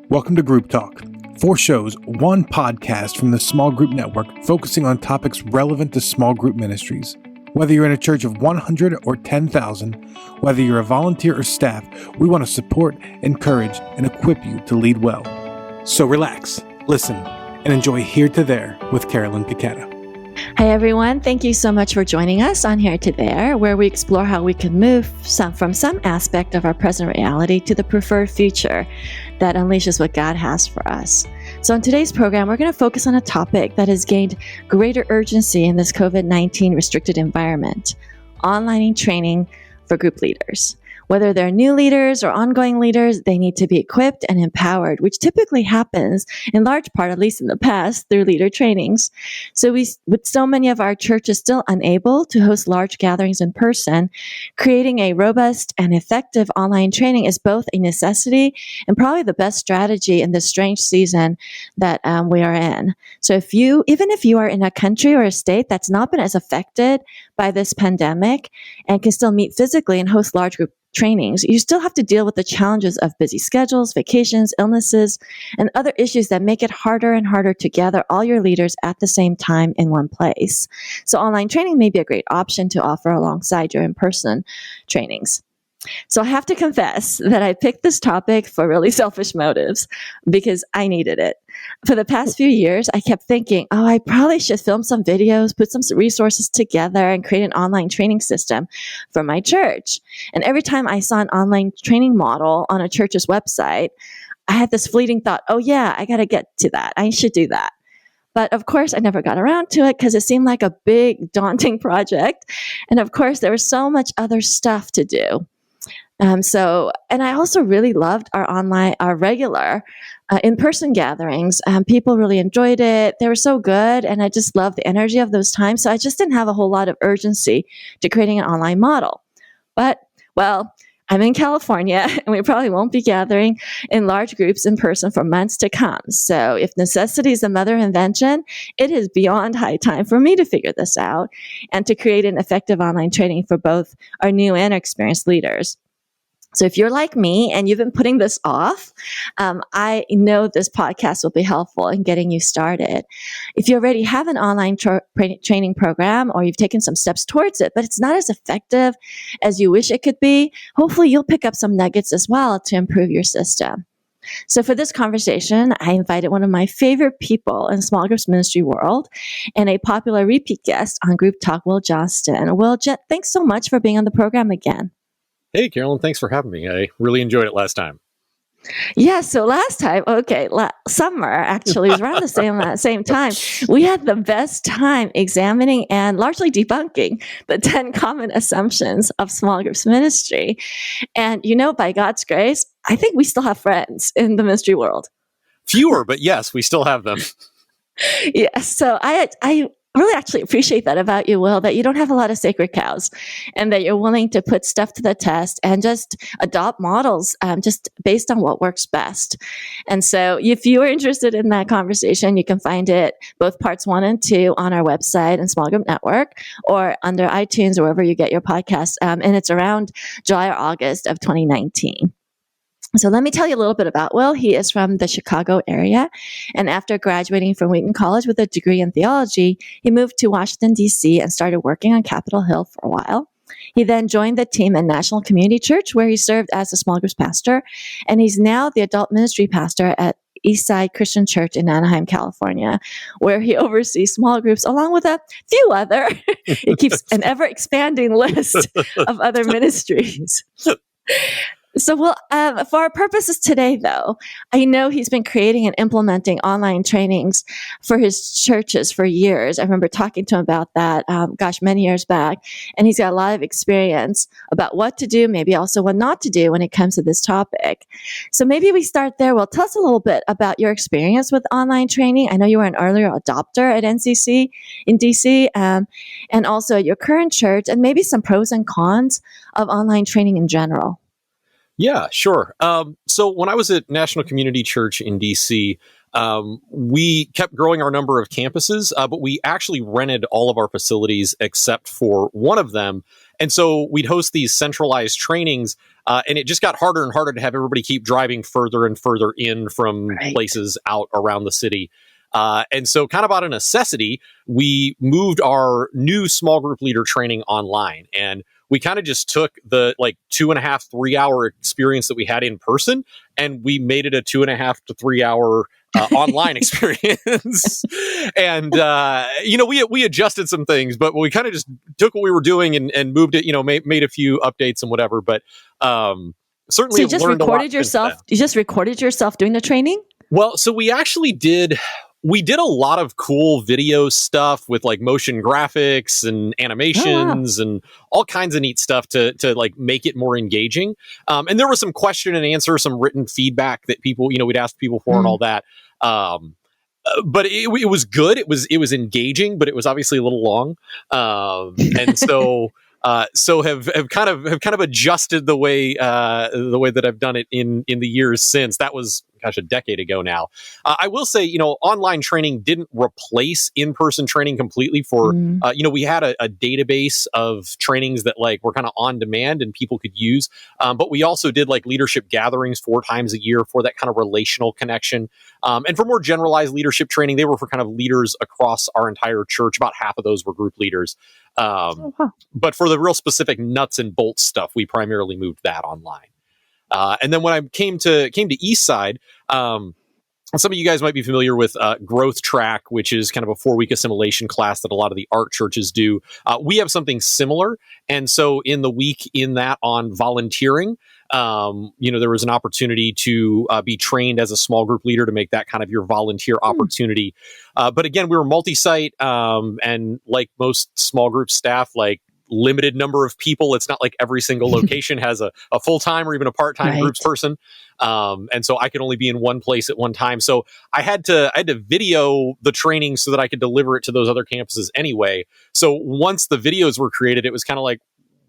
Welcome to Group Talk. 4 shows, 1 podcast from the Small Group Network focusing on topics relevant to small group ministries. Whether you're in a church of 100 or 10,000, whether you're a volunteer or staff, we want to support, encourage, and equip you to lead well. So relax, listen, and enjoy Here to There with Carolyn Picetta. Hi, everyone. Thank you so much for joining us on Here to There, where we explore how we can move from some aspect of our present reality to the preferred future that unleashes what God has for us. So in today's program, we're going to focus on a topic that has gained greater urgency in this COVID-19 restricted environment: online training for group leaders. Whether they're new leaders or ongoing leaders, they need to be equipped and empowered, which typically happens in large part, at least in the past, through leader trainings. So with so many of our churches still unable to host large gatherings in person, creating a robust and effective online training is both a necessity and probably the best strategy in this strange season that we are in. So even if you are in a country or a state that's not been as affected by this pandemic and can still meet physically and host large group trainings, you still have to deal with the challenges of busy schedules, vacations, illnesses, and other issues that make it harder and harder to gather all your leaders at the same time in one place. So online training may be a great option to offer alongside your in-person trainings. So I have to confess that I picked this topic for really selfish motives because I needed it. For the past few years, I kept thinking, I probably should film some videos, put some resources together, and create an online training system for my church. And every time I saw an online training model on a church's website, I had this fleeting thought, I got to get to that. I should do that. But of course, I never got around to it because it seemed like a big, daunting project. And of course, there was so much other stuff to do. And I also really loved our regular in-person gatherings. People really enjoyed it. They were so good. And I just loved the energy of those times. So I just didn't have a whole lot of urgency to creating an online model. But, I'm in California and we probably won't be gathering in large groups in person for months to come. So if necessity is the mother of invention, it is beyond high time for me to figure this out and to create an effective online training for both our new and experienced leaders. So if you're like me and you've been putting this off, I know this podcast will be helpful in getting you started. If you already have an online training program or you've taken some steps towards it, but it's not as effective as you wish it could be, hopefully you'll pick up some nuggets as well to improve your system. So for this conversation, I invited one of my favorite people in small groups ministry world and a popular repeat guest on Group Talk, Will Johnston. Will, thanks so much for being on the program again. Hey, Carolyn, thanks for having me. I really enjoyed it last time. Yeah, so last time, summer actually was around the same time. We had the best time examining and largely debunking the 10 common assumptions of small groups ministry. And, by God's grace, I think we still have friends in the ministry world. Fewer, but yes, we still have them. Yes, so I really actually appreciate that about you, Will, that you don't have a lot of sacred cows and that you're willing to put stuff to the test and just adopt models just based on what works best. And so if you are interested in that conversation, you can find it both parts 1 and 2 on our website and Small Group Network or under iTunes or wherever you get your podcasts. And it's around July or August of 2019. So let me tell you a little bit about Will. He is from the Chicago area, and after graduating from Wheaton College with a degree in theology, he moved to Washington, D.C. and started working on Capitol Hill for a while. He then joined the team at National Community Church, where he served as a small groups pastor, and he's now the adult ministry pastor at Eastside Christian Church in Anaheim, California, where he oversees small groups along with a few other. He keeps an ever-expanding list of other ministries. So, for our purposes today, though, I know he's been creating and implementing online trainings for his churches for years. I remember talking to him about that, many years back. And he's got a lot of experience about what to do, maybe also what not to do when it comes to this topic. So maybe we start there. Well, tell us a little bit about your experience with online training. I know you were an earlier adopter at NCC in DC, and also at your current church, and maybe some pros and cons of online training in general. Yeah, sure. So when I was at National Community Church in DC, we kept growing our number of campuses, but we actually rented all of our facilities except for one of them. And so we'd host these centralized trainings, and it just got harder and harder to have everybody keep driving further and further in from Right. places out around the city. And so, kind of out of necessity, we moved our new small group leader training online. And we kind of just took the like 2.5, 3 hour experience that we had in person, and we made it a 2.5 to 3 hour online experience. And we adjusted some things, but we kind of just took what we were doing and moved it. Made a few updates and whatever. But certainly, So you have just learned a lot recorded since yourself. then. You just recorded yourself doing the training? Well, so we actually did. We did a lot of cool video stuff with like motion graphics and animations and all kinds of neat stuff to like make it more engaging. And there was some question and answer, some written feedback that people, we'd ask people for and all that. But it was good. It was engaging, but it was obviously a little long. And so have kind of adjusted the way that I've done it in the years since. That was, gosh, a decade ago now. I will say, online training didn't replace in-person training completely. For we had a database of trainings that like were kind of on demand and people could use. But we also did like leadership gatherings 4 times a year for that kind of relational connection. And for more generalized leadership training, they were for kind of leaders across our entire church. About half of those were group leaders. But for the real specific nuts and bolts stuff, we primarily moved that online. And then when I came to Eastside, some of you guys might be familiar with Growth Track, which is kind of a 4-week assimilation class that a lot of the art churches do. We have something similar. And so in the week in that on volunteering, there was an opportunity to be trained as a small group leader to make that kind of your volunteer opportunity. But again, we were multi-site, and like most small group staff, like limited number of people. It's not like every single location has a full-time or even a part-time groups person. And so I could only be in one place at one time. So I had to video the training so that I could deliver it to those other campuses anyway. So once the videos were created, it was kind of like,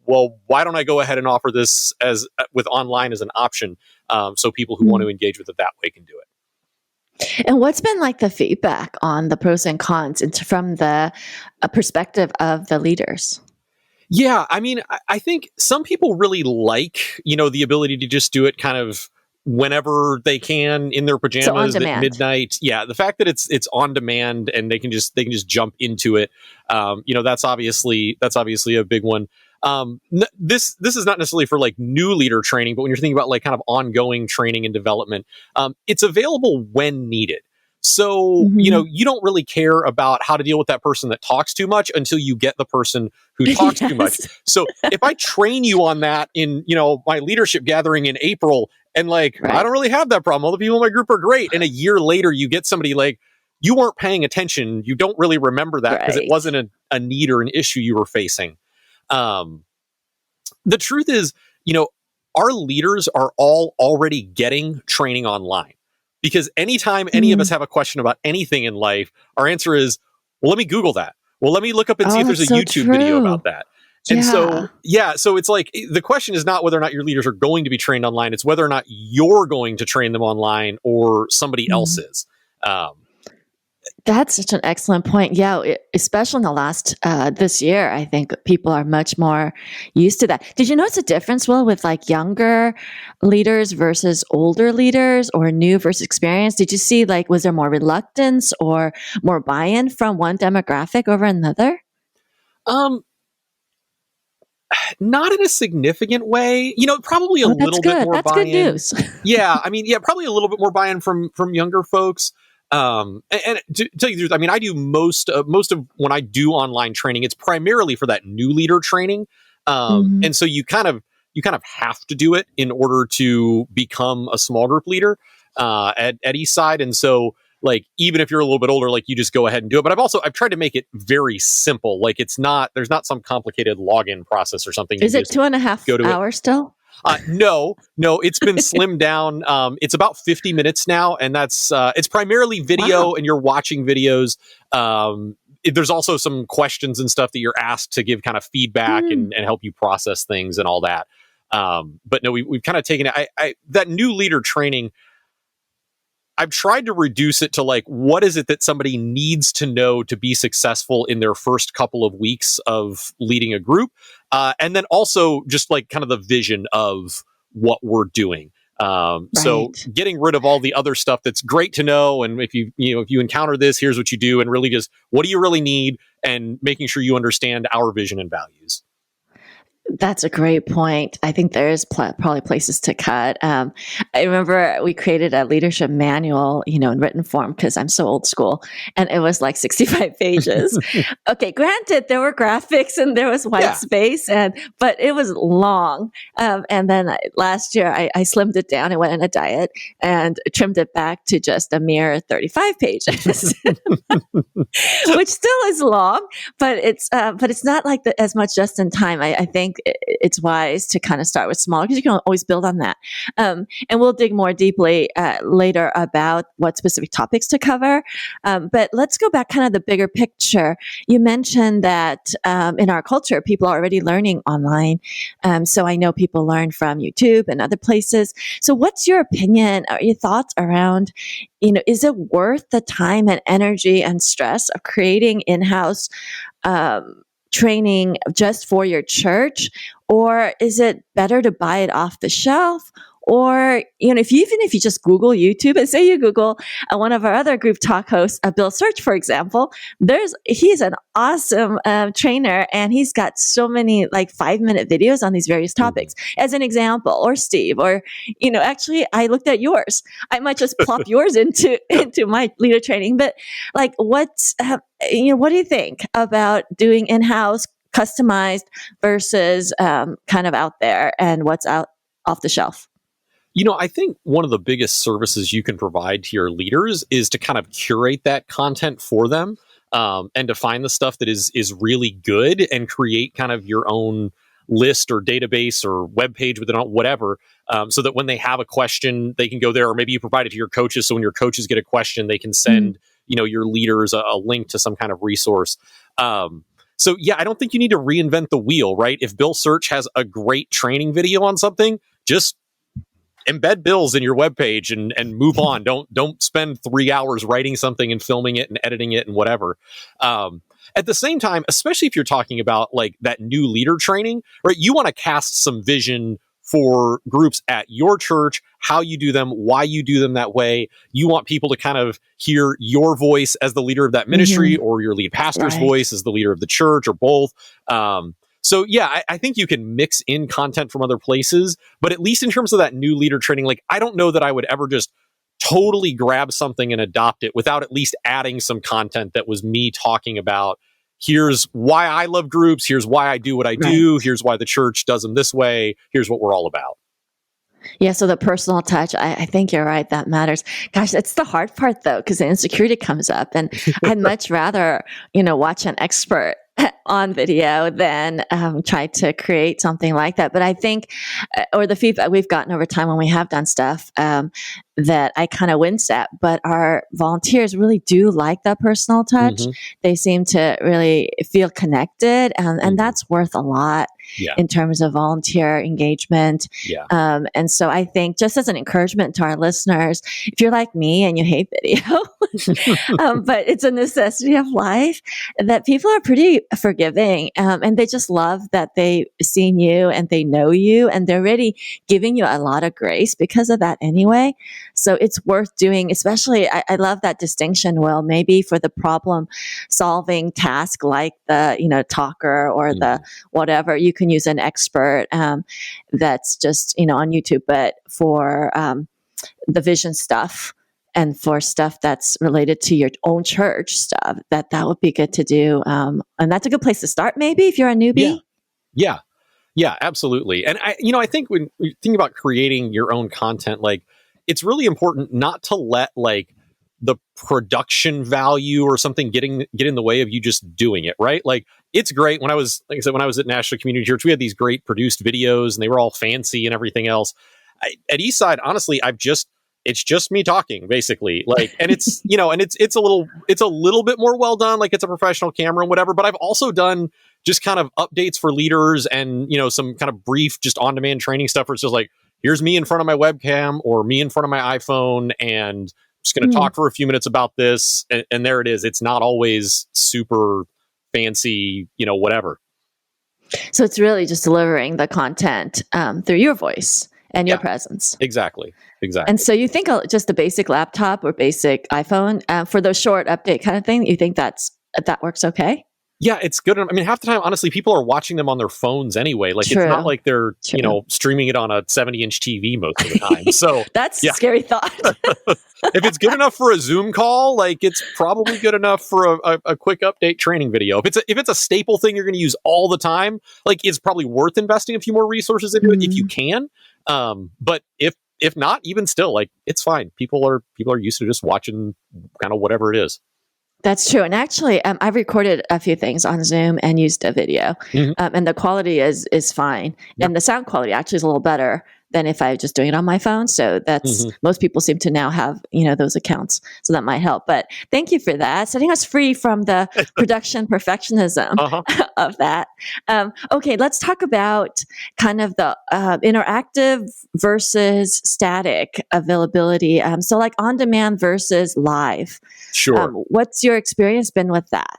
well, why don't I go ahead and offer this as with online as an option, so people who want to engage with it that way can do it. And what's been like the feedback on the pros and cons from the perspective of the leaders? Yeah, I mean, I think some people really like, the ability to just do it kind of whenever they can in their pajamas at midnight. Yeah, the fact that it's on demand and they can just jump into it. That's obviously a big one. This is not necessarily for like new leader training, but when you're thinking about like kind of ongoing training and development, it's available when needed. So, you don't really care about how to deal with that person that talks too much until you get the person who talks too much. So if I train you on that in, my leadership gathering in April, and like, I don't really have that problem. All the people in my group are great. And a year later, you get somebody like, you weren't paying attention. You don't really remember that because it wasn't a need or an issue you were facing. The truth is, our leaders are all already getting training online. Because anytime any of us have a question about anything in life, our answer is, well, let me Google that. Well, let me look up and see if there's a YouTube video about that. And so it's like the question is not whether or not your leaders are going to be trained online. It's whether or not you're going to train them online or somebody else is. That's such an excellent point. Yeah, especially in the last, this year, I think people are much more used to that. Did you notice a difference, Will, with like younger leaders versus older leaders, or new versus experienced? Did you see like, was there more reluctance or more buy-in from one demographic over another? Not in a significant way. Probably a little bit more That's buy-in. good news. Yeah, I mean, probably a little bit more buy-in from younger folks. And to tell you the truth, I mean, I do most of when I do online training, it's primarily for that new leader training. And so you kind of have to do it in order to become a small group leader at Eastside. And so, like, even if you're a little bit older, like, you just go ahead and do it. But I've tried to make it very simple. Like, there's not some complicated login process or something. Is it 2.5 hours still? No, it's been slimmed down. It's about 50 minutes now, and that's it's primarily video, and you're watching videos. There's also some questions and stuff that you're asked to give kind of feedback and help you process things and all that. But no, we've kind of taken it. That new leader training, I've tried to reduce it to like, what is it that somebody needs to know to be successful in their first couple of weeks of leading a group? And then also just like kind of the vision of what we're doing. So getting rid of all the other stuff that's great to know. And if you encounter this, here's what you do. And really just, what do you really need? And making sure you understand our vision and values. That's a great point. I think there's probably places to cut. I remember we created a leadership manual, in written form because I'm so old school, and it was like 65 pages. Okay, granted, there were graphics and there was white space, but it was long. And then last year I slimmed it down and went on a diet and trimmed it back to just a mere 35 pages, which still is long, but it's not like as much just in time. I think it's wise to kind of start with small because you can always build on that. And we'll dig more deeply later about what specific topics to cover. But let's go back kind of the bigger picture. You mentioned that in our culture, people are already learning online. So I know people learn from YouTube and other places. So what's your opinion or your thoughts around, is it worth the time and energy and stress of creating in-house training just for your church, or is it better to buy it off the shelf? Or, if you just Google YouTube and say you Google one of our other group talk hosts, Bill Search, for example, he's an awesome trainer, and he's got so many like 5-minute videos on these various topics as an example, or Steve, or, actually I looked at yours. I might just plop yours into my leader training, but like what do you think about doing in-house customized versus kind of out there and what's out off the shelf? I think one of the biggest services you can provide to your leaders is to kind of curate that content for them, and to find the stuff that is really good and create kind of your own list or database or web page with it on whatever, so that when they have a question, they can go there, or maybe you provide it to your coaches. So when your coaches get a question, they can send, your leaders a link to some kind of resource. So yeah, I don't think you need to reinvent the wheel, right? If Bill Search has a great training video on something, just embed Bill's in your webpage and move on. Don't spend 3 hours writing something and filming it and editing it and whatever. At the same time, especially if you're talking about like that new leader training, right? You want to cast some vision for groups at your church, how you do them, why you do them that way. You want people to kind of hear your voice as the leader of that ministry, or your lead pastor's voice as the leader of the church, or both. So yeah, I think you can mix in content from other places, but at least in terms of that new leader training, like I don't know that I would ever just totally grab something and adopt it without at least adding some content that was me talking about, here's why I love groups, here's why I do what I do, here's why the church does them this way, here's what we're all about. Yeah, so the personal touch, I think you're right, that matters. Gosh, it's the hard part though, because the insecurity comes up, and I'd much rather, watch an expert on video than try to create something like that. But I think, or the feedback we've gotten over time when we have done stuff, that I kind of wince at, but our volunteers really do like that personal touch. They seem to really feel connected, and that's worth a lot in terms of volunteer engagement. And so I think, just as an encouragement to our listeners, if you're like me and you hate video, but it's a necessity of life, that people are pretty forgiving, and they just love that they've seen you and they know you, and they're already giving you a lot of grace because of that anyway. So it's worth doing, especially, I love that distinction, Will, maybe for the problem solving task like the, talker or the whatever, you can use an expert that's just, on YouTube, but for the vision stuff and for stuff that's related to your own church stuff, that would be good to do. And that's a good place to start, maybe, if you're a newbie. Yeah, absolutely. And I think when you think about creating your own content, like, it's really important not to let like the production value or something get in the way of you just doing it, right? Like, it's great. When I was at National Community Church, we had these great produced videos and they were all fancy and everything else. At Eastside, honestly, I've just it's just me talking basically, like, and it's, and it's a little bit more well done, like it's a professional camera and whatever. But I've also done just kind of updates for leaders and, some kind of brief, just on demand training stuff where it's just like, here's me in front of my webcam or me in front of my iPhone, and just going to talk for a few minutes about this. And there it is. It's not always super fancy, whatever. So it's really just delivering the content through your voice and your presence. Exactly. And so you think just a basic laptop or basic iPhone for those short update kind of thing, you think that works okay? Yeah, it's good. I mean, half the time, honestly, people are watching them on their phones anyway. Like, True. It's not like they're, streaming it on a 70-inch TV most of the time. So that's a scary thought. If it's good enough for a Zoom call, like, it's probably good enough for a quick update training video. If it's a staple thing you're going to use all the time, like, it's probably worth investing a few more resources into it if you can. But if not, even still, like, it's fine. People are used to just watching kind of whatever it is. That's true. And actually, I've recorded a few things on Zoom and used a video, and the quality is fine. Yep. And the sound quality actually is a little better than if I was just doing it on my phone. So that's most people seem to now have, those accounts. So that might help. But thank you for that. Setting us free from the production perfectionism of that. Okay, let's talk about kind of the interactive versus static availability. So like on demand versus live. Sure. What's your experience been with that?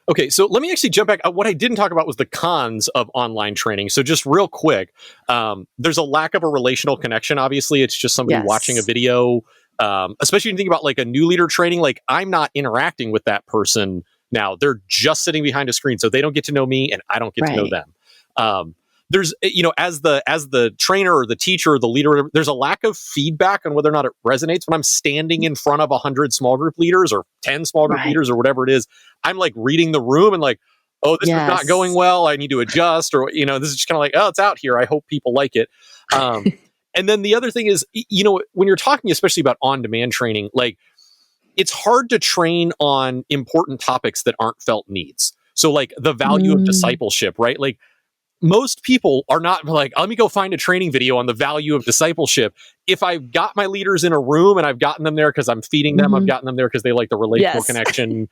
Okay, so let me actually jump back. What I didn't talk about was the cons of online training. So just real quick, there's a lack of a relational connection. Obviously, it's just somebody watching a video, especially when you think about like a new leader training. Like, I'm not interacting with that person now. They're just sitting behind a screen, so they don't get to know me and I don't get to know them. There's, as the trainer or the teacher or the leader, there's a lack of feedback on whether or not it resonates. When I'm standing in front of 100 small group leaders or 10 small group leaders or whatever it is, I'm like reading the room and like, oh, this is not going well. I need to adjust, or, this is just kind of like, oh, it's out here. I hope people like it. And then the other thing is, when you're talking, especially about on-demand training, like, it's hard to train on important topics that aren't felt needs. So like the value of discipleship, right? Like, most people are not like, let me go find a training video on the value of discipleship. If I've got my leaders in a room and I've gotten them there because I'm feeding them, I've gotten them there because they like the relational connection.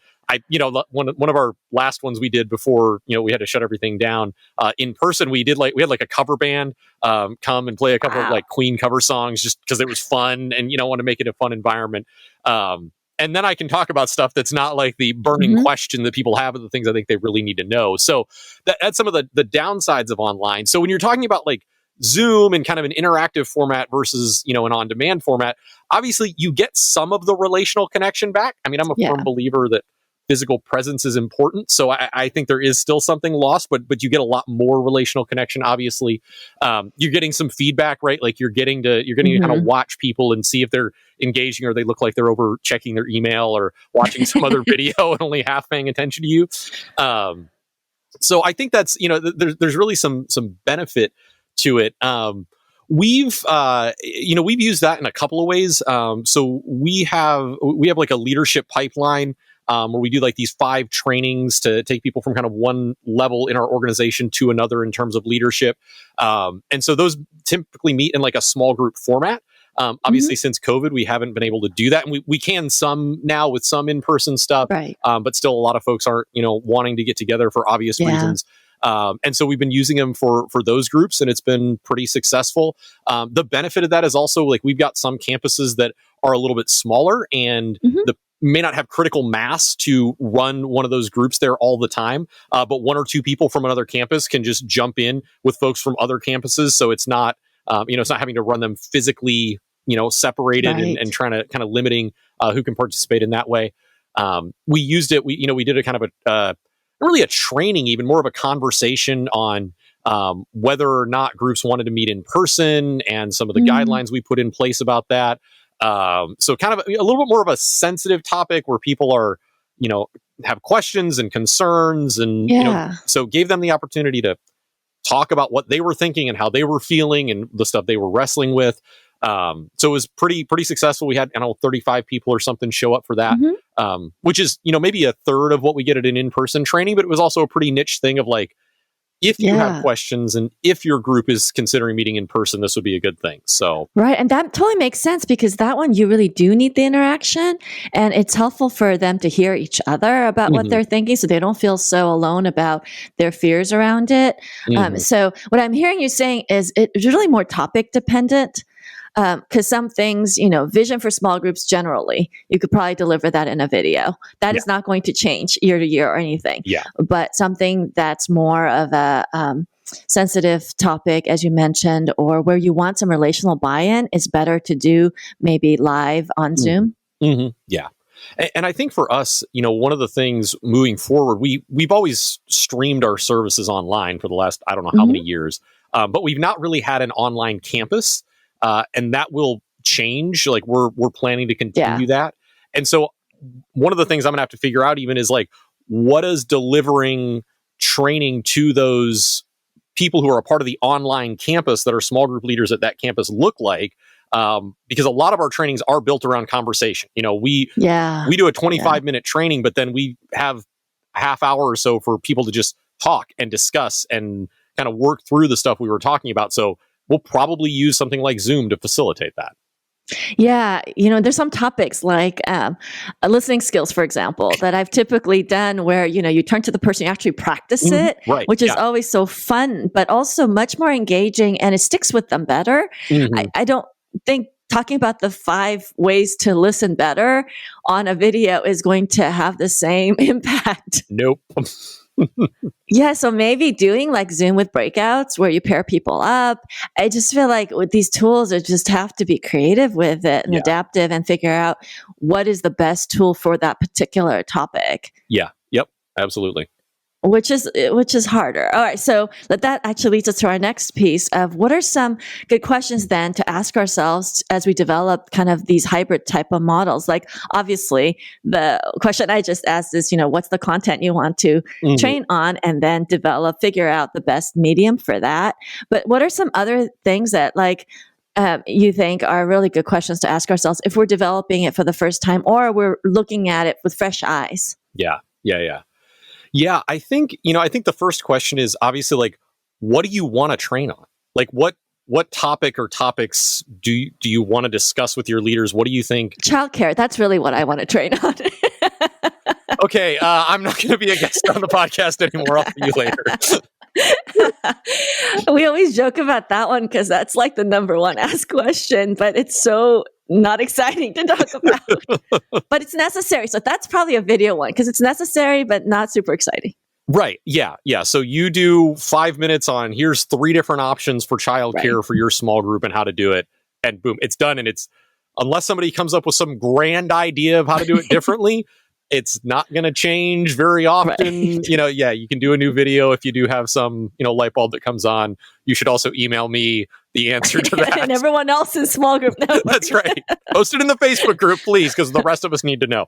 One of our last ones we did before, we had to shut everything down in person. We had like a cover band come and play a couple of like Queen cover songs just because it was fun and, want to make it a fun environment. And then I can talk about stuff that's not like the burning question that people have, of the things I think they really need to know. So that's some of the downsides of online. So when you're talking about like Zoom and kind of an interactive format versus, an on-demand format, obviously you get some of the relational connection back. I mean, I'm a firm believer that physical presence is important. So I think there is still something lost, but you get a lot more relational connection. Obviously, you're getting some feedback, right? Like you're getting to kind of watch people and see if they're engaging or they look like they're over checking their email or watching some other video and only half paying attention to you. So I think that's, there's really some benefit to it. We've used that in a couple of ways. So we have like a leadership pipeline where we do like these 5 trainings to take people from kind of one level in our organization to another in terms of leadership. And so those typically meet in like a small group format. Obviously, since COVID, we haven't been able to do that. And we can some now with some in-person stuff, but still a lot of folks aren't, wanting to get together for obvious reasons. And so we've been using them for those groups, and it's been pretty successful. The benefit of that is also like we've got some campuses that are a little bit smaller and may not have critical mass to run one of those groups there all the time. But 1 or 2 people from another campus can just jump in with folks from other campuses. So it's not, it's not having to run them physically, separated and trying to kind of limiting who can participate in that way. We used it. We did a kind of not really a training, even more of a conversation on whether or not groups wanted to meet in person and some of the guidelines we put in place about that. So kind of a little bit more of a sensitive topic where people are, have questions and concerns and, so gave them the opportunity to talk about what they were thinking and how they were feeling and the stuff they were wrestling with. So it was pretty successful. We had, 35 people or something show up for that, which is, maybe a third of what we get at an in-person training, but it was also a pretty niche thing of like, if you have questions and if your group is considering meeting in person, this would be a good thing. So right. And that totally makes sense, because that one, you really do need the interaction, and it's helpful for them to hear each other about what they're thinking, so they don't feel so alone about their fears around it. So what I'm hearing you saying is it's really more topic dependent. Because some things, vision for small groups generally, you could probably deliver that in a video. That is not going to change year to year or anything. Yeah. But something that's more of a sensitive topic, as you mentioned, or where you want some relational buy-in, is better to do maybe live on Zoom. Yeah. And I think for us, one of the things moving forward, we've always streamed our services online for the last, I don't know how many years, but we've not really had an online campus. And that will change. Like we're planning to continue that. And so one of the things I'm gonna have to figure out even is like, what does delivering training to those people who are a part of the online campus that are small group leaders at that campus look like? Because a lot of our trainings are built around conversation. We do a 25-minute training, but then we have a half hour or so for people to just talk and discuss and kind of work through the stuff we were talking about. So we'll probably use something like Zoom to facilitate that. Yeah. There's some topics like listening skills, for example, that I've typically done where, you turn to the person, you actually practice it, which is always so fun, but also much more engaging, and it sticks with them better. I don't think talking about the 5 ways to listen better on a video is going to have the same impact. Nope. Yeah, so maybe doing like Zoom with breakouts where you pair people up. I just feel like with these tools, I just have to be creative with it and adaptive and figure out what is the best tool for that particular topic. Yeah. Yep. Absolutely. Which is harder. All right, so that actually leads us to our next piece of what are some good questions then to ask ourselves as we develop kind of these hybrid type of models. Like obviously the question I just asked is, what's the content you want to train on, and then figure out the best medium for that. But what are some other things that you think are really good questions to ask ourselves if we're developing it for the first time or we're looking at it with fresh eyes? Yeah, I think the first question is obviously like, what do you want to train on? Like what topic or topics do you want to discuss with your leaders? What do you think? Childcare. That's really what I want to train on. Okay, I'm not going to be a guest on the podcast anymore. I'll see you later. We always joke about that one because that's like the number one asked question, but it's so not exciting to talk about. But it's necessary. So that's probably a video one because it's necessary, but not super exciting. Right. Yeah. So you do 5 minutes on here's 3 different options for childcare for your small group and how to do it. And boom, it's done. And it's, unless somebody comes up with some grand idea of how to do it differently, it's not going to change very often. You can do a new video if you do have some, light bulb that comes on. You should also email me the answer to that. And everyone else in small group network. That's right. Post it in the Facebook group, please, because the rest of us need to know.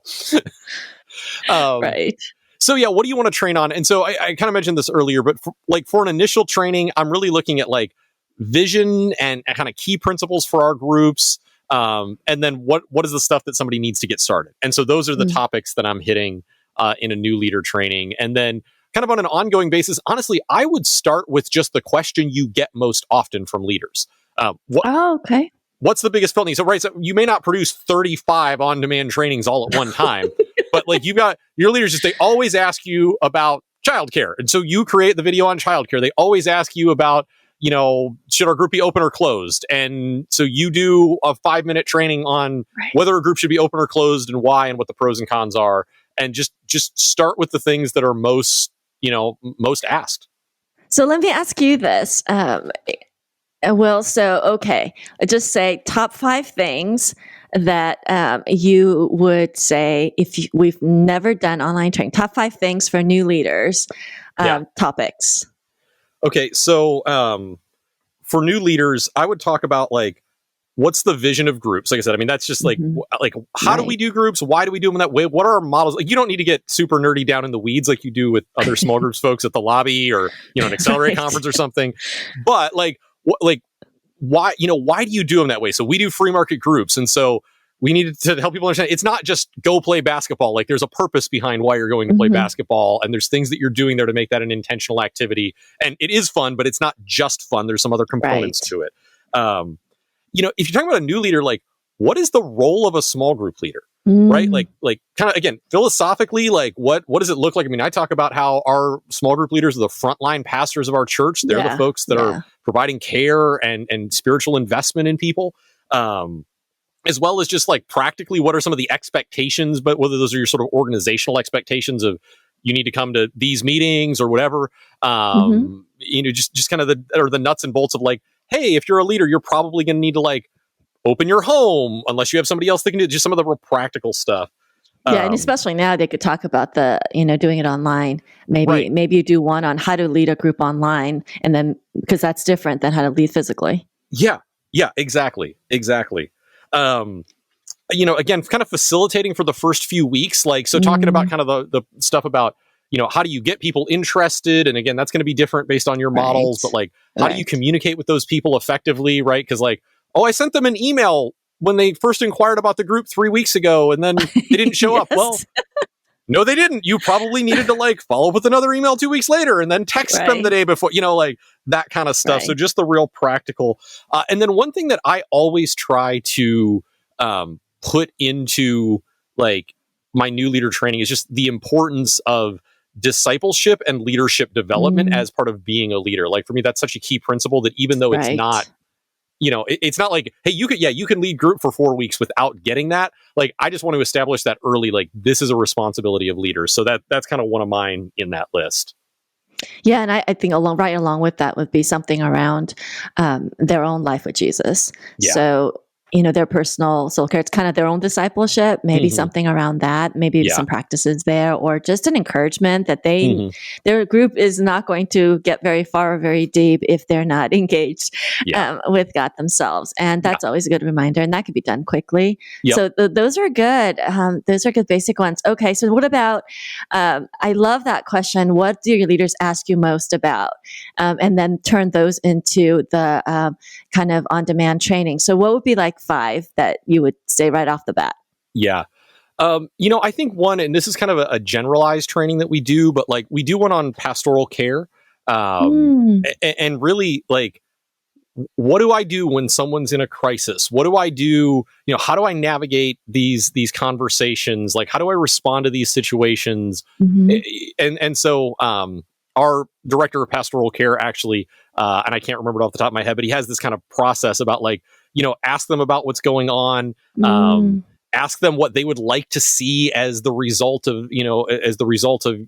Right. So yeah, what do you want to train on? And so I kind of mentioned this earlier, but for an initial training, I'm really looking at like vision and kind of key principles for our groups. And then what is the stuff that somebody needs to get started? And so those are the topics that I'm hitting in a new leader training. And then kind of on an ongoing basis, honestly, I would start with just the question you get most often from leaders. Okay. What's the biggest felt need? So you may not produce 35 on-demand trainings all at one time, but like you've got your leaders, they always ask you about childcare. And so you create the video on childcare. They always ask you about, should our group be open or closed? And so you do a 5-minute training on whether a group should be open or closed and why and what the pros and cons are. And just start with the things that are most asked. So let me ask you this. Just say top 5 things that you would say if we've never done online training. Top 5 things for new leaders, topics. Okay, so for new leaders, I would talk about like, what's the vision of groups? Like I said, I mean, that's just like how do we do groups? Why do we do them that way? What are our models? Like, you don't need to get super nerdy down in the weeds like you do with other small groups folks at the lobby or an Accelerate conference or something. But why do you do them that way? So we do free market groups, and so we need to help people understand it's not just go play basketball. Like there's a purpose behind why you're going to play basketball, and there's things that you're doing there to make that an intentional activity. And it is fun, but it's not just fun. There's some other components to it. If you're talking about a new leader, like what is the role of a small group leader? Right? Like kind of, again, philosophically, like what does it look like? I mean, I talk about how our small group leaders are the frontline pastors of our church. They're the folks that are providing care and spiritual investment in people. As well as just like practically what are some of the expectations, but whether those are your sort of organizational expectations of you need to come to these meetings or whatever, just kind of the nuts and bolts of like, hey, if you're a leader, you're probably going to need to like open your home unless you have somebody else that can do just some of the real practical stuff. And especially now they could talk about doing it online. Maybe you do one on how to lead a group online, and then because that's different than how to lead physically. Yeah, exactly. Again, kind of facilitating for the first few weeks, like, so talking about kind of the stuff about, how do you get people interested? And again, that's going to be different based on your models, but like, how do you communicate with those people effectively? Right. Cause like, I sent them an email when they first inquired about the group 3 weeks ago and then they didn't show up. Well, no, they didn't. You probably needed to like follow up with another email 2 weeks later and then text them the day before, like that kind of stuff. So just the real practical. And then one thing that I always try to put into like my new leader training is just the importance of discipleship and leadership development as part of being a leader. Like for me, that's such a key principle that even though it's not, it's not like, hey, you can lead group for 4 weeks without getting that. Like, I just want to establish that early, like this is a responsibility of leaders. So that's kind of one of mine in that list. Yeah. And I think right along with that would be something around their own life with Jesus. Yeah. So, their personal soul care, it's kind of their own discipleship, maybe something around that, maybe some practices there, or just an encouragement that their group is not going to get very far or very deep if they're not engaged with God themselves. And that's always a good reminder. And that could be done quickly. Yep. So those are good. Those are good basic ones. Okay. So what about, I love that question. What do your leaders ask you most about? And then turn those into the kind of on-demand training. So what would be like 5 that you would say right off the bat? Yeah. I think one, and this is kind of a generalized training that we do, but like we do one on pastoral care. And really like, what do I do when someone's in a crisis? What do I do? How do I navigate these conversations? Like, how do I respond to these situations? And so, our director of pastoral care actually, and I can't remember it off the top of my head, but he has this kind of process about like, ask them about what's going on, ask them what they would like to see as the result of,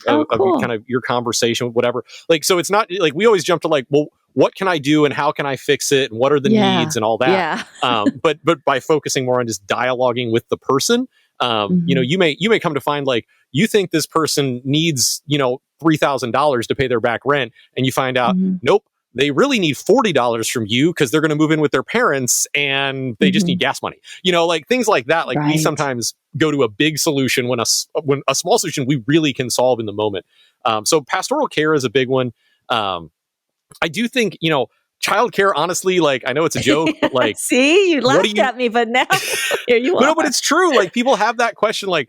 of kind of your conversation, whatever. Like, so it's not like we always jump to like, well, what can I do and how can I fix it? And what are the needs and all that? Yeah. But by focusing more on just dialoguing with the person, you may come to find like, you think this person needs, $3,000 to pay their back rent. And you find out, nope, they really need $40 from you because they're going to move in with their parents and they just need gas money. Like things like that. Like we sometimes go to a big solution when a small solution we really can solve in the moment. So pastoral care is a big one. I do think, childcare, honestly, like I know it's a joke, but like, see, you laughed at me, but now here you are. No, but it's true. Like people have that question, like,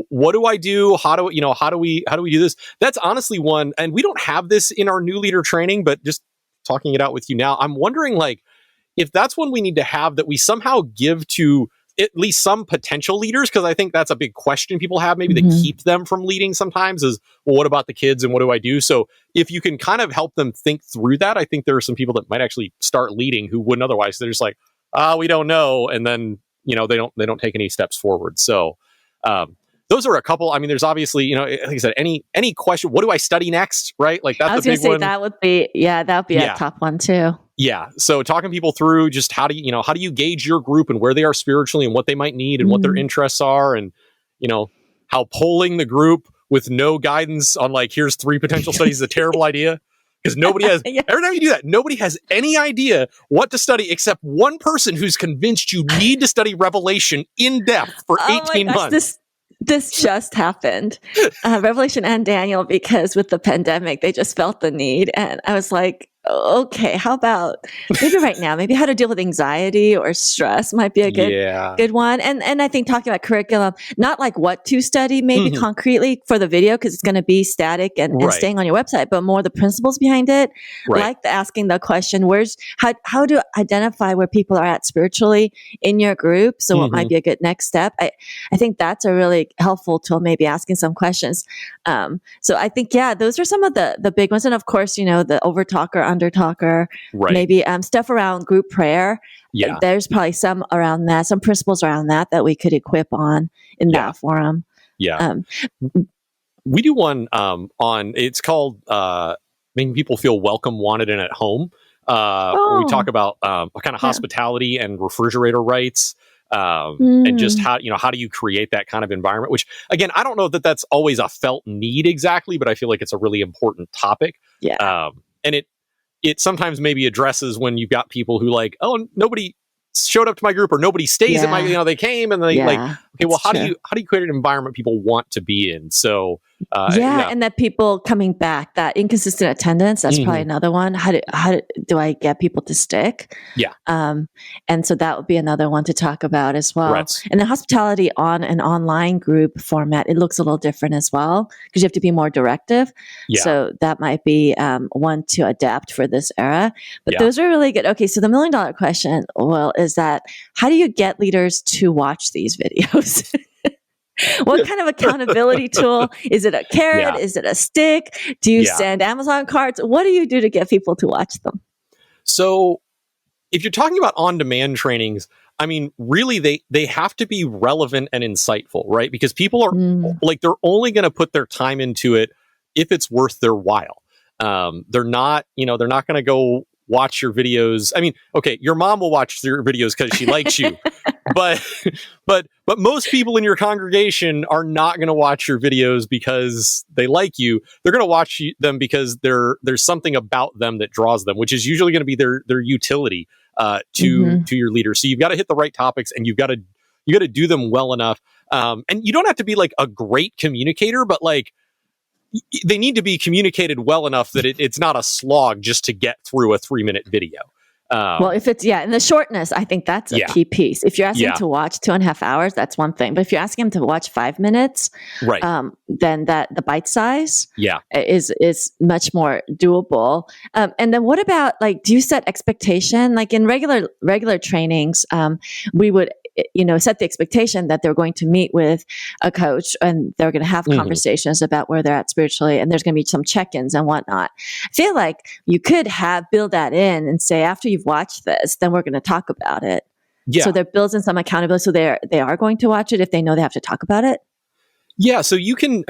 what do I do? How do we do this? That's honestly one, and we don't have this in our new leader training, but just talking it out with you now, I'm wondering like if that's one we need to have that we somehow give to at least some potential leaders, because I think that's a big question people have maybe that keeps them from leading sometimes is, well, what about the kids and what do I do? So if you can kind of help them think through that, I think there are some people that might actually start leading who wouldn't otherwise. They're just like, we don't know. And then, they don't take any steps forward. So, those are a couple. I mean, there's obviously, like I said, any question, what do I study next? Right? Like that's the big one. That would be a top one too. Yeah. So talking people through just how do you gauge your group and where they are spiritually and what they might need and what their interests are. And, how polling the group with no guidance on like, here's 3 potential studies is a terrible idea. Because nobody has, every time you do that, nobody has any idea what to study except one person who's convinced you need to study Revelation in depth for 18 months. This just happened, Revelation and Daniel, because with the pandemic, they just felt the need. And I was like, okay, how about maybe right now, maybe how to deal with anxiety or stress might be a good one. And I think talking about curriculum, not like what to study maybe concretely for the video, because it's going to be static and staying on your website, but more the principles behind it, like asking the question, how to identify where people are at spiritually in your group. So what might be a good next step? I think that's a really helpful tool, maybe asking some questions. So I think, those are some of the big ones. And of course, the over talker, under talker, maybe stuff around group prayer. Yeah. There's probably some around that, some principles around that we could equip on in that forum. Yeah. We do one on, it's called making people feel welcome, wanted, and at home. We talk about kind of hospitality and refrigerator rights. And just how do you create that kind of environment, which again, I don't know that that's always a felt need exactly, but I feel like it's a really important topic. Yeah. And it sometimes maybe addresses when you've got people who like, oh, nobody showed up to my group or nobody stays at my, they came and they like, okay, well, how do you create an environment people want to be in? So, and that people coming back, that inconsistent attendance, that's probably another one. How do I get people to stick? Yeah. And so that would be another one to talk about as well. Right. And the hospitality on an online group format, it looks a little different as well, because you have to be more directive. Yeah. So that might be one to adapt for this era. But those are really good. Okay, so the $1 million question, is that how do you get leaders to watch these videos? What kind of accountability tool? Is it a carrot? Yeah. Is it a stick? Do you send Amazon cards? What do you do to get people to watch them? So if you're talking about on-demand trainings, I mean, really, they have to be relevant and insightful, right? Because people are like, they're only going to put their time into it if it's worth their while. They're not going to go watch your videos. I mean, okay, your mom will watch your videos because she likes you, but most people in your congregation are not going to watch your videos because they like you. They're going to watch them because there's something about them that draws them, which is usually going to be their utility to your leader. So you've got to hit the right topics, and you got to do them well enough. And you don't have to be like a great communicator, but like, they need to be communicated well enough that it's not a slog just to get through a 3-minute video. Well, if it's, and the shortness, I think that's a key piece. If you're asking to watch 2.5 hours, that's one thing. But if you're asking them to watch 5 minutes, then the bite size is much more doable. And then what about, like, do you set expectation? Like in regular trainings, we would set the expectation that they're going to meet with a coach and they're going to have conversations about where they're at spiritually, and there's going to be some check-ins and whatnot. I feel like you could build that in and say, after you've watched this, then we're going to talk about it. Yeah. So there builds in some accountability. So they are going to watch it if they know they have to talk about it. Yeah. So you can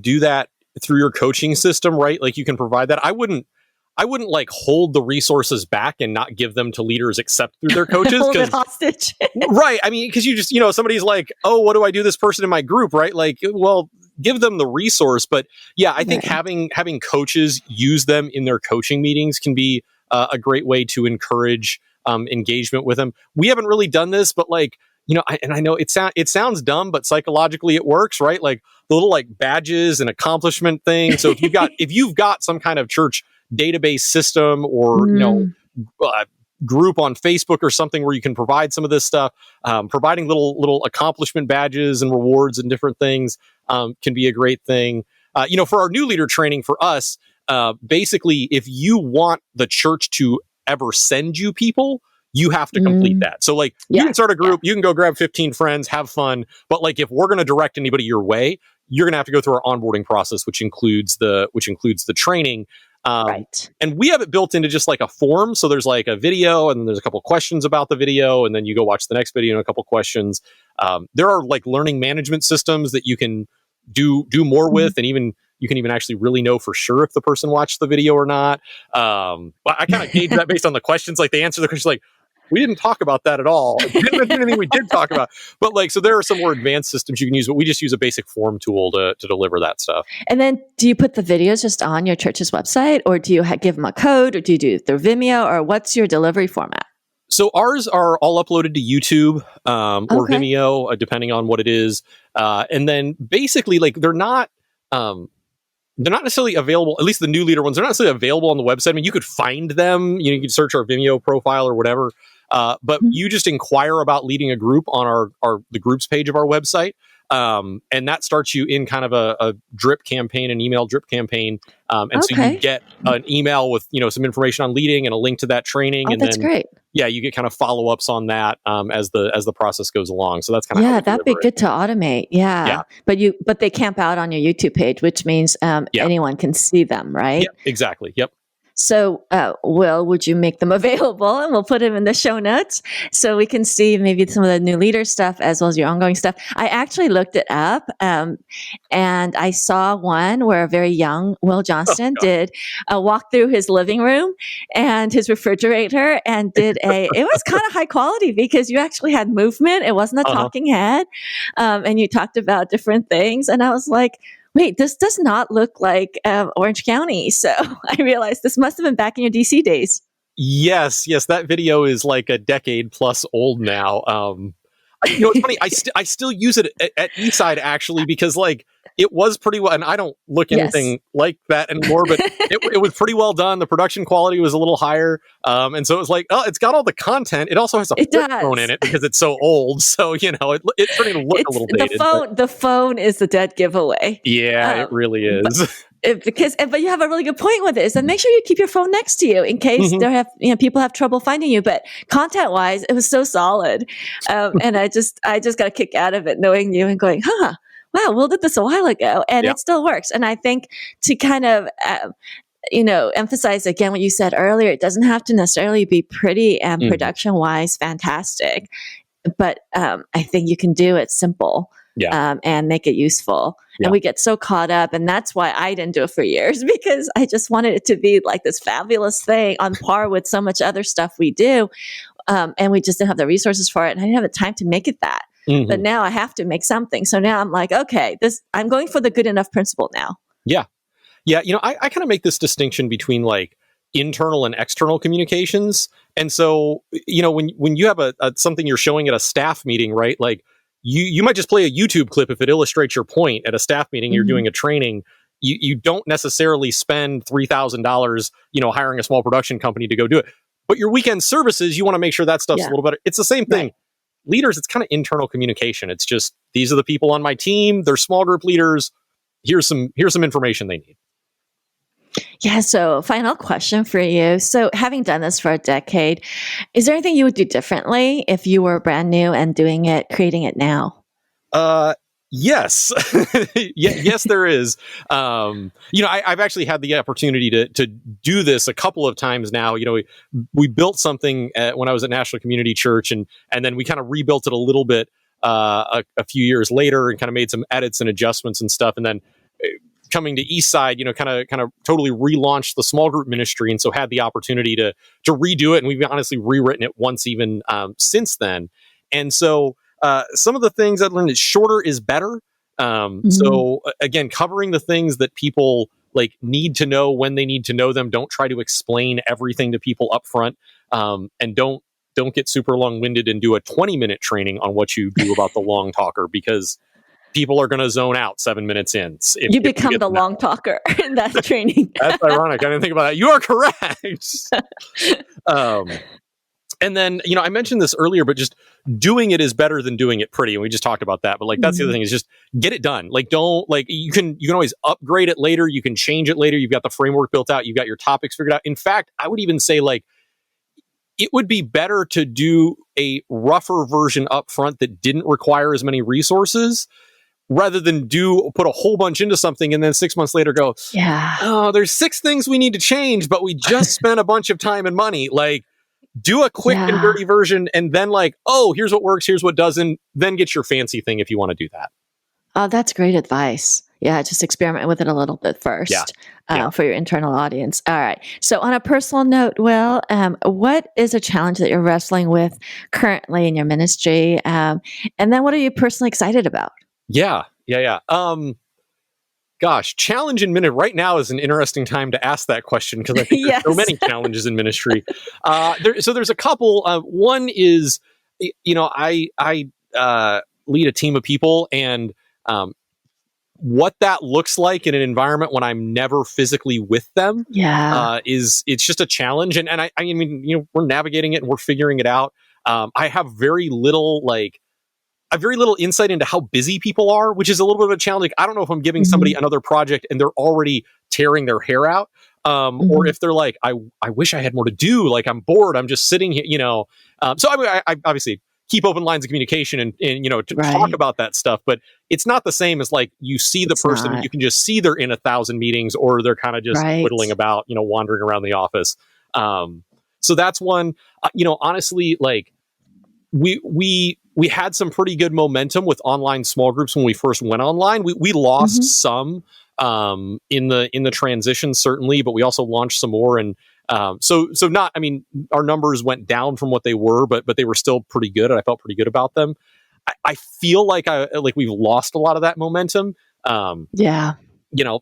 do that through your coaching system, right? Like you can provide that. I wouldn't like hold the resources back and not give them to leaders except through their coaches. Hold it hostage. Right. I mean, because you just, somebody's like, oh, what do I do this person in my group? Right. Like, well, give them the resource. But yeah, I think having coaches use them in their coaching meetings can be a great way to encourage engagement with them. We haven't really done this, but like, I know it sounds dumb, but psychologically it works, right? Like the little like badges and accomplishment thing. So if you've got some kind of church database system or group on Facebook or something where you can provide some of this stuff, providing little accomplishment badges and rewards and different things can be a great thing. For our new leader training for us, basically, if you want the church to ever send you people, you have to complete that. So like you can start a group, you can go grab 15 friends, have fun. But like if we're going to direct anybody your way, you're going to have to go through our onboarding process, which includes the training. Right. And we have it built into just like a form. So there's like a video and then there's a couple questions about the video. And then you go watch the next video and a couple questions. There are like learning management systems that you can do more with. And you can even actually really know for sure if the person watched the video or not. But I kind of gauge that based on the questions. Like they answer the question like, we didn't talk about that at all. We didn't mention anything we did talk about. But like, so there are some more advanced systems you can use, but we just use a basic form tool to deliver that stuff. And then do you put the videos just on your church's website, or do you give them a code, or do you do it through Vimeo, or what's your delivery format? So ours are all uploaded to YouTube or Vimeo, depending on what it is. And then basically like they're not, they're not necessarily available, at least the new leader ones, they're not necessarily available on the website. I mean, you could find them, you could search our Vimeo profile or whatever. But you just inquire about leading a group on the groups page of our website. And that starts you in kind of a drip campaign, an email drip campaign. And so you get an email with, some information on leading and a link to that training. Oh, and that's then, great. Yeah, you get kind of follow-ups on that as the process goes along. So that's kind of Yeah, that'd be good to automate. Yeah. But they camp out on your YouTube page, which means anyone can see them, right? Yep, exactly. Yep. So, Will, would you make them available? And we'll put them in the show notes so we can see maybe some of the new leader stuff as well as your ongoing stuff. I actually looked it up and I saw one where a very young Will Johnston did a walk through his living room and his refrigerator and it was kind of high quality because you actually had movement. It wasn't a talking head. And you talked about different things. And I was like, wait, this does not look like Orange County. So I realized this must have been back in your DC days. Yes, that video is like a decade plus old now. It's funny. I still use it at Eastside actually because it was pretty well, and I don't look anything like that anymore. But it was pretty well done. The production quality was a little higher, and so it was like, oh, it's got all the content. It also has a flip phone in it because it's so old. So it's starting to look a little dated. The phone is the dead giveaway. Yeah, it really is. But you have a really good point with this, and make sure you keep your phone next to you in case people have trouble finding you. But content wise, it was so solid, and I just got a kick out of it knowing you and going, wow, Will did this a while ago, and it still works. And I think to kind of emphasize again what you said earlier, it doesn't have to necessarily be pretty and production wise fantastic, but I think you can do it simple. And make it useful. Yeah. And we get so caught up. And that's why I didn't do it for years because I just wanted it to be like this fabulous thing on par with so much other stuff we do. And we just didn't have the resources for it. And I didn't have the time to make it that. But now I have to make something. So now I'm like, okay, I'm going for the good enough principle now. Yeah. Yeah. I kind of make this distinction between internal and external communications. And so, when you have something you're showing at a staff meeting, right? You might just play a YouTube clip if it illustrates your point at a staff meeting. You're doing a training. You don't necessarily spend $3,000, hiring a small production company to go do it. But your weekend services, you want to make sure that stuff's a little better. It's the same thing. Right. Leaders, it's kind of internal communication. It's just these are the people on my team. They're small group leaders. Here's some information they need. Yeah. So final question for you. So having done this for a decade, is there anything you would do differently if you were brand new and creating it now? Yes. Yes, there is. I've actually had the opportunity to do this a couple of times now. We built something when I was at National Community Church and then we kind of rebuilt it a little bit a few years later and kind of made some edits and adjustments and stuff. And then coming to Eastside, kind of totally relaunched the small group ministry. And so had the opportunity to redo it. And we've honestly rewritten it once even since then. And so some of the things I've learned is shorter is better. So again, covering the things that people need to know when they need to know them. Don't try to explain everything to people up front. And don't get super long-winded and do a 20-minute training on what you do about the long talker because people are going to zone out 7 minutes in. You become the long talker in that training. That's ironic. I didn't think about that. You are correct. And then, I mentioned this earlier, but just doing it is better than doing it pretty. And we just talked about that. But that's the other thing is just get it done. You can always upgrade it later. You can change it later. You've got the framework built out. You've got your topics figured out. In fact, I would even say it would be better to do a rougher version up front that didn't require as many resources rather than put a whole bunch into something and then 6 months later go, there's 6 things we need to change, but we just spent a bunch of time and money. Do a quick and dirty version and then here's what works, here's what doesn't, then get your fancy thing if you want to do that. Oh, that's great advice. Yeah, just experiment with it a little bit first for your internal audience. All right. So on a personal note, Will, what is a challenge that you're wrestling with currently in your ministry? And then what are you personally excited about? Yeah. Gosh, challenge in ministry right now is an interesting time to ask that question because I think there's so many challenges in ministry. So there's a couple. One is, I lead a team of people, and what that looks like in an environment when I'm never physically with them, it's just a challenge. And I mean, we're navigating it and we're figuring it out. I have very little insight into how busy people are, which is a little bit of a challenge. Like, I don't know if I'm giving somebody another project and they're already tearing their hair out, or if they're like, I wish I had more to do. Like, I'm bored. I'm just sitting here, So I obviously keep open lines of communication and to talk about that stuff, but it's not the same as like you see the person and you can just see they're in 1,000 meetings or they're kind of just whittling about, wandering around the office. So that's one, honestly, like we had some pretty good momentum with online small groups when we first went online. We lost some in the transition, certainly, but we also launched some more. And so not, I mean, our numbers went down from what they were, but they were still pretty good. And I felt pretty good about them. I feel like we've lost a lot of that momentum.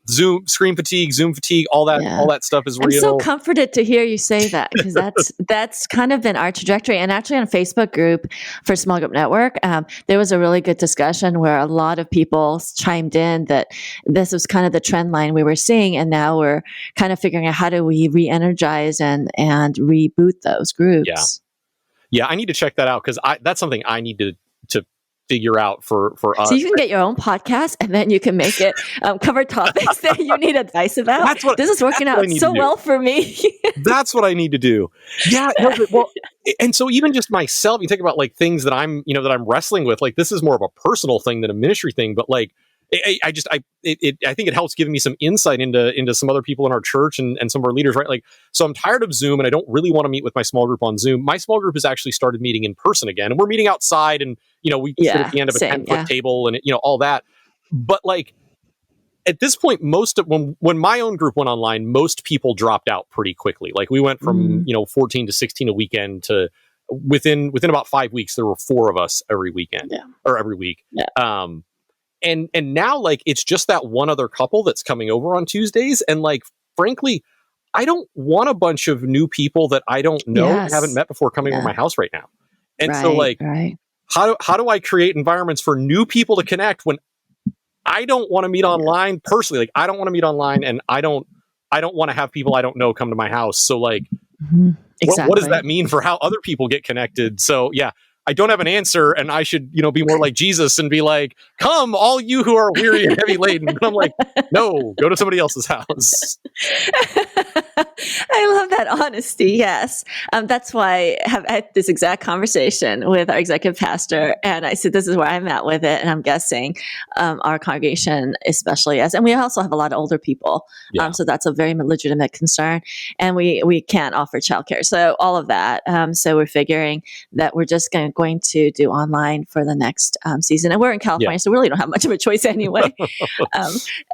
Zoom fatigue, all that stuff is real. I'm so comforted to hear you say that, because that's kind of been our trajectory. And actually on a Facebook group for Small Group Network, there was a really good discussion where a lot of people chimed in that this was kind of the trend line we were seeing. And now we're kind of figuring out how do we re-energize and reboot those groups. Yeah, I need to check that out, because that's something I need to figure out for us. So you can get your own podcast and then you can make it cover topics that you need advice about. This is working out so well for me. That's what I need to do. Yeah. Well, and so even just myself, you think about like things that I'm wrestling with, like this is more of a personal thing than a ministry thing, but like, I think it helps giving me some insight into some other people in our church and some of our leaders, right? Like, so I'm tired of Zoom and I don't really want to meet with my small group on Zoom. My small group has actually started meeting in person again, and we're meeting outside, and we sit at the end of a 10-foot table and all that. But like at this point, when my own group went online, most people dropped out pretty quickly. Like we went from 14 to 16 a weekend to within about 5 weeks there were 4 of us every weekend or every week. And now, like, it's just that one other couple that's coming over on Tuesdays. And, like, frankly, I don't want a bunch of new people that I don't know and haven't met before coming to my house right now. And so, like, how do I create environments for new people to connect when I don't want to meet online personally? Like, I don't want to meet online, and I don't want to have people I don't know come to my house. So, like, what does that mean for how other people get connected? So, yeah. I don't have an answer, and I should, be more like Jesus and be like, come, all you who are weary and heavy laden. But I'm like, no, go to somebody else's house. I love that honesty. Yes. That's why I had this exact conversation with our executive pastor. And I said, this is where I'm at with it. And I'm guessing our congregation, especially and we also have a lot of older people. So that's a very legitimate concern. And we can't offer childcare. So all of that. So we're figuring that we're just going to do online for the next season. And we're in California, so we really don't have much of a choice anyway.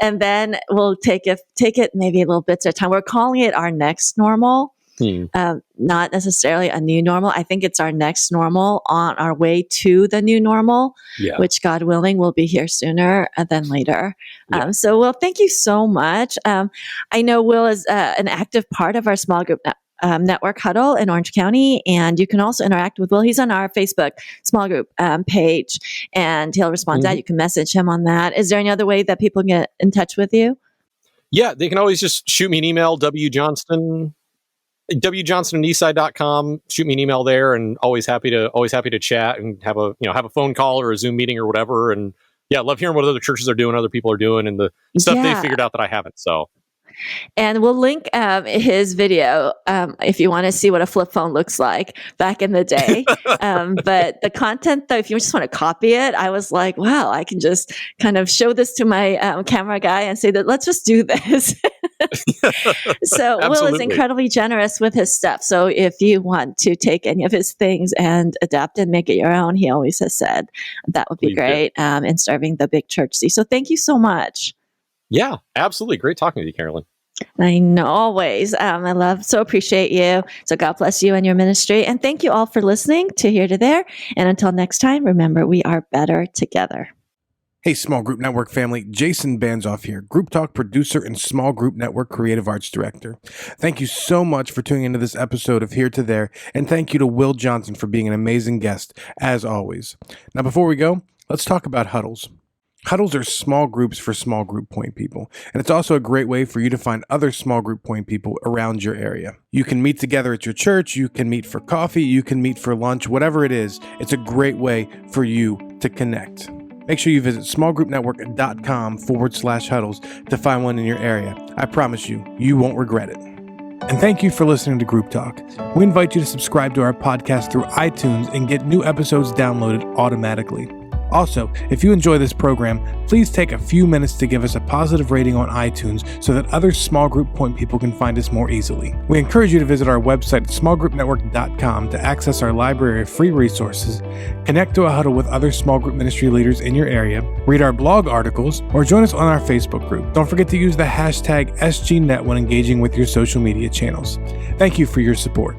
And then we'll take it maybe a little bit at a time. We're calling it our next normal. Not necessarily a new normal. I think it's our next normal on our way to the new normal, which God willing will be here sooner than later. So Will, thank you so much. I know Will is an active part of our small group network huddle in Orange County, and you can also interact with Will. He's on our Facebook small group page, and he'll respond to that. You can message him on that. Is there any other way that people get in touch with you? Yeah, they can always just shoot me an email, wjohnston at eastside.com. Shoot me an email there, and always happy to chat and have a phone call or a Zoom meeting or whatever. And yeah, love hearing what other churches are doing, other people are doing, and the stuff they figured out that I haven't. So. And we'll link his video if you want to see what a flip phone looks like back in the day. But the content, though, if you just want to copy it, I was like, wow, I can just kind of show this to my camera guy and say that let's just do this. So Will is incredibly generous with his stuff. So if you want to take any of his things and adapt and make it your own, he always has said that would be great in serving the big church. So thank you so much. Yeah, absolutely. Great talking to you, Carolyn. I know, always. So appreciate you. So God bless you and your ministry. And thank you all for listening to Here to There. And until next time, remember, we are better together. Hey, Small Group Network family, Jason Banzoff here, Group Talk producer and Small Group Network creative arts director. Thank you so much for tuning into this episode of Here to There, and thank you to Will Johnston for being an amazing guest, as always. Now, before we go, let's talk about huddles. Huddles are small groups for small group point people, and it's also a great way for you to find other small group point people around your area. You can meet together at your church, you can meet for coffee, you can meet for lunch, whatever it is. It's a great way for you to connect. Make sure you visit smallgroupnetwork.com/huddles to find one in your area. I promise you, you won't regret it. And thank you for listening to Group Talk. We invite you to subscribe to our podcast through iTunes and get new episodes downloaded automatically. Also, if you enjoy this program, please take a few minutes to give us a positive rating on iTunes so that other small group point people can find us more easily. We encourage you to visit our website at smallgroupnetwork.com to access our library of free resources, connect to a huddle with other small group ministry leaders in your area, read our blog articles, or join us on our Facebook group. Don't forget to use the hashtag SGNet when engaging with your social media channels. Thank you for your support.